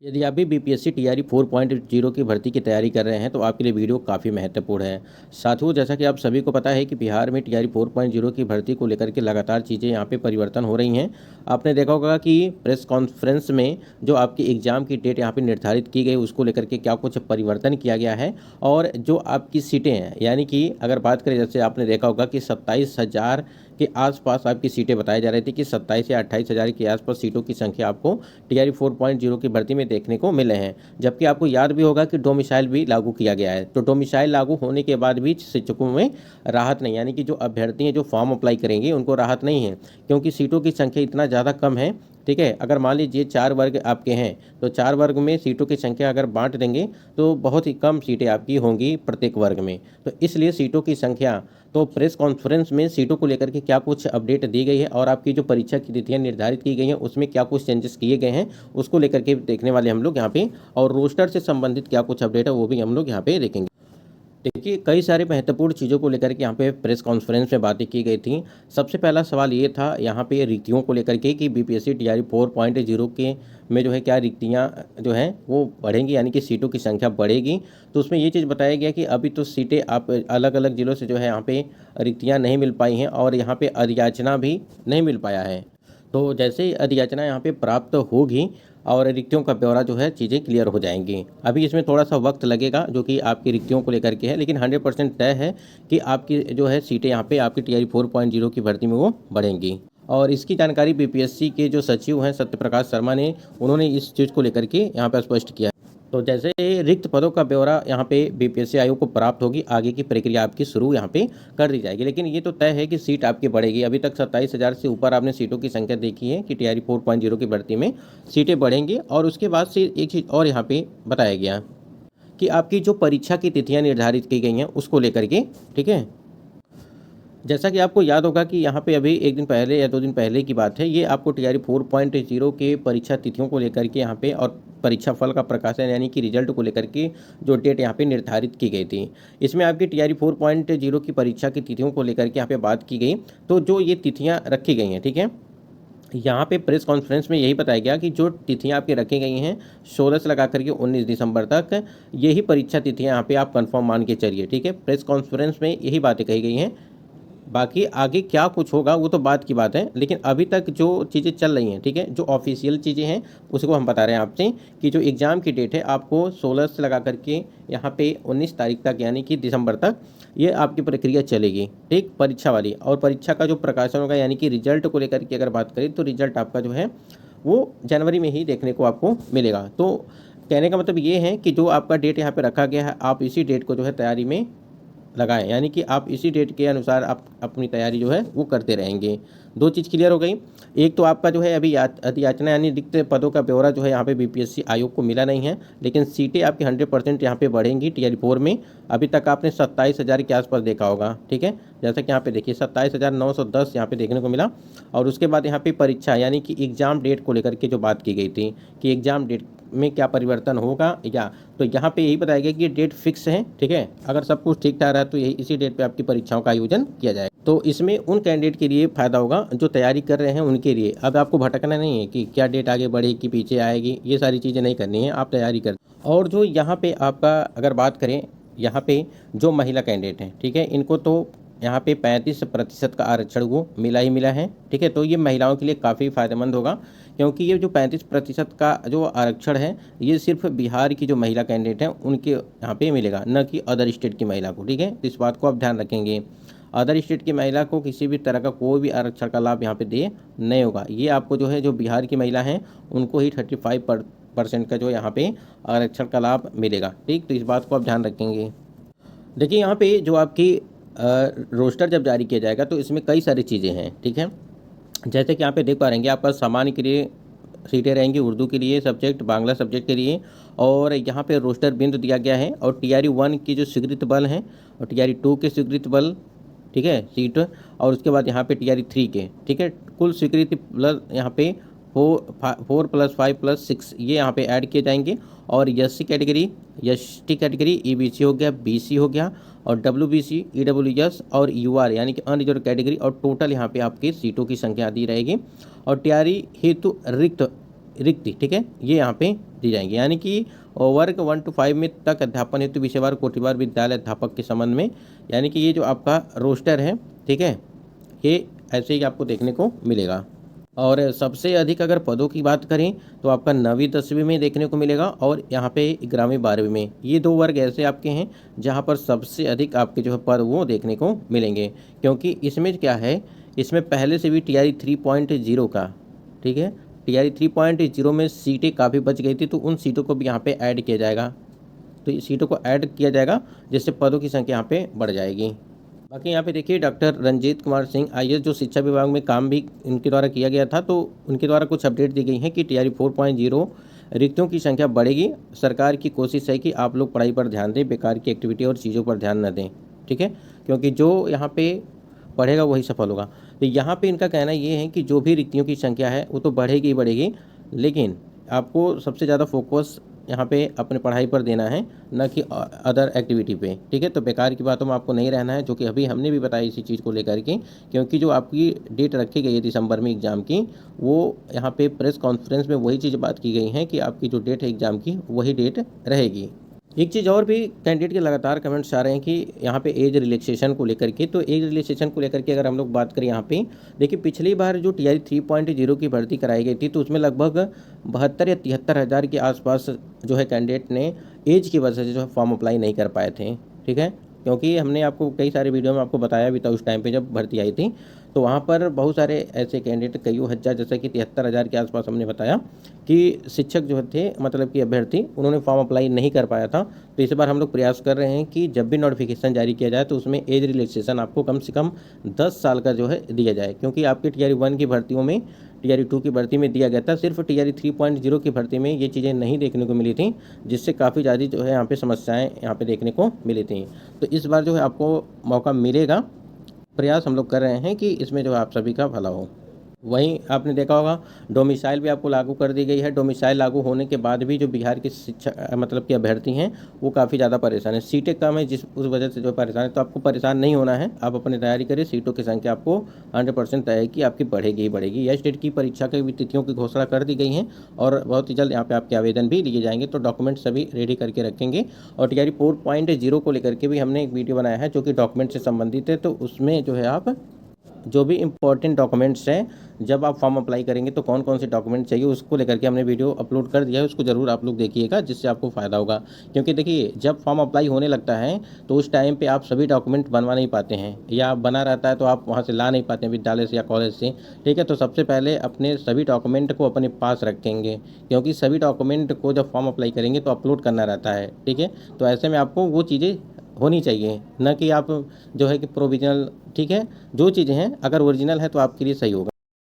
यदि आप भी बीपीएससी टीआरई 4.0 की भर्ती की तैयारी कर रहे हैं तो आपके लिए वीडियो काफ़ी महत्वपूर्ण है। साथियों, जैसा कि आप सभी को पता है कि बिहार में टीआरई 4.0 की भर्ती को लेकर के लगातार चीज़ें यहाँ पे परिवर्तन हो रही हैं। आपने देखा होगा कि प्रेस कॉन्फ्रेंस में जो आपकी एग्ज़ाम की डेट यहाँ पे निर्धारित की गई उसको लेकर के क्या कुछ परिवर्तन किया गया है। और जो आपकी सीटें हैं, यानी कि अगर बात करें, जैसे आपने देखा होगा कि 27,000 के आसपास आपकी सीटें बताई जा रही थी कि 27 या 28,000 के आसपास सीटों की संख्या आपको टीआरई 4.0 की भर्ती में देखने को मिले हैं। जबकि आपको याद भी होगा कि डोमिसाइल भी लागू किया गया है। तो डोमिसाइल लागू होने के बाद भी शिक्षकों में राहत नहीं, यानी कि जो अभ्यर्थी हैं जो फॉर्म अप्लाई करेंगे उनको राहत नहीं है, क्योंकि सीटों की संख्या इतना ज़्यादा कम है। ठीक है, अगर मान लीजिए 4 वर्ग आपके हैं तो 4 वर्ग में सीटों की संख्या अगर बांट देंगे तो बहुत ही कम सीटें आपकी होंगी प्रत्येक वर्ग में। तो इसलिए सीटों की संख्या, तो प्रेस कॉन्फ्रेंस में सीटों को लेकर के क्या कुछ अपडेट दी गई है और आपकी जो परीक्षा की तिथियां निर्धारित की गई हैं उसमें क्या कुछ चेंजेस किए गए हैं उसको लेकर के देखने वाले हम लोग यहाँ पे, और रोस्टर से संबंधित क्या कुछ अपडेट है वो भी हम लोग यहाँ पे देखेंगे। देखिए, कई सारे महत्वपूर्ण चीज़ों को लेकर के यहाँ पे प्रेस कॉन्फ्रेंस में बातें की गई थी। सबसे पहला सवाल ये था यहाँ पे रिक्तियों को लेकर के कि बीपीएससी टीआरई 4.0 के में जो है क्या रिक्तियाँ जो हैं वो बढ़ेंगी, यानी कि सीटों की संख्या बढ़ेगी। तो उसमें ये चीज़ बताया गया कि अभी तो सीटें आप अलग अलग ज़िलों से जो है यहाँ पे रिक्तियाँ नहीं मिल पाई हैं और यहाँ पे अधियाचना भी नहीं मिल पाया है। तो जैसे ही अधियाचना यहाँ पे प्राप्त होगी और रिक्तियों का ब्यौरा जो है चीज़ें क्लियर हो जाएंगी। अभी इसमें थोड़ा सा वक्त लगेगा जो कि आपकी रिक्तियों को लेकर के है, लेकिन 100% तय है कि आपकी जो है सीटें यहाँ पे आपकी टीआरई 4.0 की भर्ती में वो बढ़ेंगी। और इसकी जानकारी बीपीएससी के जो सचिव हैं सत्यप्रकाश शर्मा ने, उन्होंने इस चीज़ को लेकर के यहाँ पर स्पष्ट किया। तो जैसे रिक्त पदों का ब्यौरा यहाँ पे बीपीएससी आयोग को प्राप्त होगी, आगे की प्रक्रिया आपकी शुरू यहाँ पे कर दी जाएगी। लेकिन ये तो तय है कि सीट आपकी बढ़ेगी। अभी तक 27,000 से ऊपर आपने सीटों की संख्या देखी है कि टीआरई 4.0 की भर्ती में सीटें बढ़ेंगी। और उसके बाद से एक चीज़ और यहाँ पे बताया गया कि आपकी जो परीक्षा की तिथियाँ निर्धारित की गई हैं उसको लेकर के, ठीक है, जैसा कि आपको याद होगा कि यहाँ पे अभी 1 दिन पहले या 2 दिन पहले की बात है, ये आपको टीआरई 4.0 के परीक्षा तिथियों को लेकर के यहाँ पे और परीक्षा फल का प्रकाशन यानी कि रिजल्ट को लेकर के जो डेट यहाँ पे निर्धारित की गई थी, इसमें आपकी टीआरई 4.0 की परीक्षा की तिथियों को लेकर के यहाँ पे बात की गई। तो जो ये तिथियाँ रखी गई हैं, ठीक है, यहाँ पे प्रेस कॉन्फ्रेंस में यही बताया गया कि जो तिथियाँ आपकी रखी गई हैं 16 से लगा करके 19 दिसंबर तक, यही परीक्षा तिथियाँ यहाँ पे आप कंफर्म मान के चलिए। ठीक है, प्रेस कॉन्फ्रेंस में यही बातें कही गई हैं। बाकी आगे क्या कुछ होगा वो तो बात की बात है, लेकिन अभी तक जो चीज़ें चल रही हैं, ठीक है, जो ऑफिशियल चीज़ें हैं उसको हम बता रहे हैं आपसे कि जो एग्ज़ाम की डेट है आपको 16 से लगा करके यहाँ पे 19 तारीख तक यानी कि दिसंबर तक ये आपकी प्रक्रिया चलेगी, ठीक, परीक्षा वाली। और परीक्षा का जो प्रकाशन होगा यानी कि रिजल्ट को लेकर के अगर बात करें तो रिजल्ट आपका जो है वो जनवरी में ही देखने को आपको मिलेगा। तो कहने का मतलब ये है कि जो आपका डेट यहाँ पर रखा गया है आप इसी डेट को जो है तैयारी में लगाएं, यानी कि आप इसी डेट के अनुसार आप अपनी तैयारी जो है वो करते रहेंगे। 2 चीज़ क्लियर हो गई। एक तो आपका जो है अभी अधियाचना यानी रिक्त पदों का ब्यौरा जो है यहाँ पे बीपीएससी आयोग को मिला नहीं है, लेकिन सीटें आपकी 100% यहाँ पे बढ़ेंगी टीआरई 4 में। अभी तक आपने 27,000 के आसपास देखा होगा, ठीक है, जैसा कि यहाँ पे देखिए 27,910 यहाँ पे देखने को मिला। और उसके बाद यहाँ पे परीक्षा यानी कि एग्ज़ाम डेट को लेकर के जो बात की गई थी कि एग्ज़ाम डेट में क्या परिवर्तन होगा, या तो यहाँ पे यही बताया गया कि ये डेट फिक्स है। ठीक है, अगर सब कुछ ठीक ठाक रहा तो यही इसी डेट पे आपकी परीक्षाओं का आयोजन किया जाएगा। तो इसमें उन कैंडिडेट के लिए फ़ायदा होगा जो तैयारी कर रहे हैं उनके लिए। अब आपको भटकना नहीं है कि क्या डेट आगे बढ़ेगी पीछे आएगी, ये सारी चीज़ें नहीं करनी है, आप तैयारी कर। और जो यहाँ पे आपका अगर बात करें, यहाँ पे जो महिला कैंडिडेट हैं, ठीक है, इनको तो यहाँ पे 35% का आरक्षण वो मिला ही मिला है। ठीक है, तो ये महिलाओं के लिए काफ़ी फ़ायदेमंद होगा, क्योंकि ये जो 35% का जो आरक्षण है ये सिर्फ बिहार की जो महिला कैंडिडेट हैं उनके यहाँ पे मिलेगा, न कि अदर स्टेट की महिला को। ठीक है, तो इस बात को आप ध्यान रखेंगे। अदर स्टेट की महिला को किसी भी तरह का कोई भी आरक्षण का लाभ यहाँ पे दे नहीं होगा। ये आपको जो है जो बिहार की महिला हैं उनको ही 35% का जो यहाँ पे आरक्षण का लाभ मिलेगा। ठीक, तो इस बात को आप ध्यान रखेंगे। देखिए, यहाँ पे जो आपकी रोस्टर जब जारी किया जाएगा तो इसमें कई सारी चीज़ें हैं। ठीक है, जैसे कि यहाँ पे देख पा रहेंगे आपका सामान्य के लिए सीटें रहेंगी, उर्दू के लिए सब्जेक्ट, बांग्ला सब्जेक्ट के लिए, और यहाँ पे रोस्टर बिंदु दिया गया है। और टीआरई 1 की जो स्वीकृत बल हैं और टीआरई 2 के स्वीकृत बल, ठीक है, सीट, और उसके बाद यहाँ पे टीआरई 3 के, ठीक है, कुल स्वीकृति बल यहाँ पे 4 + 5 + 6 ये यहाँ पे ऐड किए जाएंगे। और SC category, ST category, EBC हो गया, बीसी हो गया, और डब्ल्यूबीसी, ईडब्ल्यूएस और यूआर यानी कि अनरिजर्व कैटेगरी, और टोटल यहाँ पे आपकी सीटों की संख्या दी रहेगी। और टीआरई हेतु रिक्त रिक्ति, ठीक है, ये यहाँ पे दी जाएंगी। यानी कि वर्ग 1 to 5 में तक अध्यापन हेतु विषयवार कोटिवार विद्यालय अध्यापक के संबंध में, यानी कि ये जो आपका रोस्टर है, ठीक है, ये ऐसे ही आपको देखने को मिलेगा। और सबसे अधिक अगर पदों की बात करें तो आपका 9वीं 10वीं में देखने को मिलेगा और यहाँ पे 11वीं 12वीं में। ये 2 वर्ग ऐसे आपके हैं जहाँ पर सबसे अधिक आपके जो है पद वो देखने को मिलेंगे, क्योंकि इसमें क्या है, इसमें पहले से भी TRE 3.0 का, ठीक है, TRE 3.0 में सीटें काफ़ी बच गई थी, तो उन सीटों को भी यहाँ पे ऐड किया जाएगा। तो इस सीटों को ऐड किया जाएगा जिससे पदों की संख्या यहाँ पे बढ़ जाएगी। बाकी यहाँ पे देखिए डॉक्टर रंजीत कुमार सिंह IAS जो शिक्षा विभाग में काम भी इनके द्वारा किया गया था, तो उनके द्वारा कुछ अपडेट दी गई हैं कि TRE 4.0 रिक्तियों की संख्या बढ़ेगी। सरकार की कोशिश है कि आप लोग पढ़ाई पर ध्यान दें, बेकार की एक्टिविटी और चीज़ों पर ध्यान न दें, ठीक है, क्योंकि जो यहाँ पे पढ़ेगा वही सफल होगा। तो यहाँ पे इनका कहना ये है कि जो भी रिक्तियों की संख्या है वो तो बढ़ेगी ही बढ़ेगी, लेकिन आपको सबसे ज़्यादा फोकस यहाँ पे अपने पढ़ाई पर देना है, न कि अदर एक्टिविटी पे, ठीक है। तो बेकार की बातों में आपको नहीं रहना है, जो कि अभी हमने भी बताया इसी चीज़ को लेकर के, क्योंकि जो आपकी डेट रखी गई है दिसंबर में एग्ज़ाम की, वो यहाँ पे प्रेस कॉन्फ्रेंस में वही चीज़ बात की गई है कि आपकी जो डेट है एग्ज़ाम की वही डेट रहेगी। एक चीज़ और भी कैंडिडेट के लगातार कमेंट्स आ रहे हैं कि यहाँ पे एज रिलैक्सेशन को लेकर के, तो एज रिलैक्सेशन को लेकर के अगर हम लोग बात करें यहाँ पे, देखिए पिछली बार जो TRE 3.0 की भर्ती कराई गई थी, तो उसमें लगभग 72 या 73 हज़ार के आसपास जो है कैंडिडेट ने एज की वजह से जो है फॉर्म अप्लाई नहीं कर पाए थे, ठीक है, क्योंकि हमने आपको कई सारे वीडियो में आपको बताया भी था उस टाइम पे जब भर्ती आई थी, तो वहाँ पर बहुत सारे ऐसे कैंडिडेट कई हज़ार, जैसे कि 73 हज़ार के आसपास हमने बताया कि शिक्षक जो थे, मतलब कि अभ्यर्थी, उन्होंने फॉर्म अप्लाई नहीं कर पाया था। तो इस बार हम लोग प्रयास कर रहे हैं कि जब भी नोटिफिकेशन जारी किया जाए तो उसमें एज रिलैक्सेशन आपको कम से कम 10 साल का जो है दिया जाए, क्योंकि आपकी TRE 1 की भर्तियों में, TRE 2 की भर्ती में दिया गया था, सिर्फ TRE 3.0 की भर्ती में ये चीज़ें नहीं देखने को मिली थी, जिससे काफ़ी ज़्यादा जो है यहाँ पे समस्याएं यहाँ पे देखने को मिली थी। तो इस बार जो है आपको मौका मिलेगा, प्रयास हम लोग कर रहे हैं कि इसमें जो है आप सभी का भला हो। वहीं आपने देखा होगा डोमिसाइल भी आपको लागू कर दी गई है। डोमिसाइल लागू होने के बाद भी जो बिहार की शिक्षा मतलब कि अभ्यर्थी हैं वो काफ़ी ज़्यादा परेशान है, सीटें कम है जिस उस वजह से जो परेशान है। तो आपको परेशान नहीं होना है, आप अपनी तैयारी करें, सीटों की संख्या आपको 100% तय है कि आपकी बढ़ेगी ही बढ़ेगी। या स्टेट की परीक्षा की भी तिथियों की घोषणा कर दी गई हैं और बहुत ही जल्द यहाँ पे आपके आवेदन भी लिए जाएंगे, तो डॉक्यूमेंट सभी रेडी करके रखेंगे। और TRE 4.0 को लेकर के भी हमने एक वीडियो बनाया है जो कि डॉक्यूमेंट से संबंधित है, तो उसमें जो है आप जो भी इम्पोर्टेंट डॉक्यूमेंट्स हैं, जब आप फॉर्म अप्लाई करेंगे तो कौन कौन से डॉक्यूमेंट चाहिए उसको लेकर के हमने वीडियो अपलोड कर दिया है, उसको ज़रूर आप लोग देखिएगा, जिससे आपको फ़ायदा होगा। क्योंकि देखिए जब फॉर्म अप्लाई होने लगता है तो उस टाइम पे आप सभी डॉक्यूमेंट बनवा नहीं पाते हैं, या बना रहता है तो आप वहाँ से ला नहीं पाते हैं विद्यालय से या कॉलेज से, ठीक है। तो सबसे पहले अपने सभी डॉक्यूमेंट को अपने पास रखेंगे, क्योंकि सभी डॉक्यूमेंट को जब फॉर्म अप्लाई करेंगे तो अपलोड करना रहता है, ठीक है। तो ऐसे में आपको वो चीज़ें होनी चाहिए, न कि आप जो है कि प्रोविजनल, ठीक है, जो चीज़ें हैं अगर ओरिजिनल है तो आपके लिए सही होगा।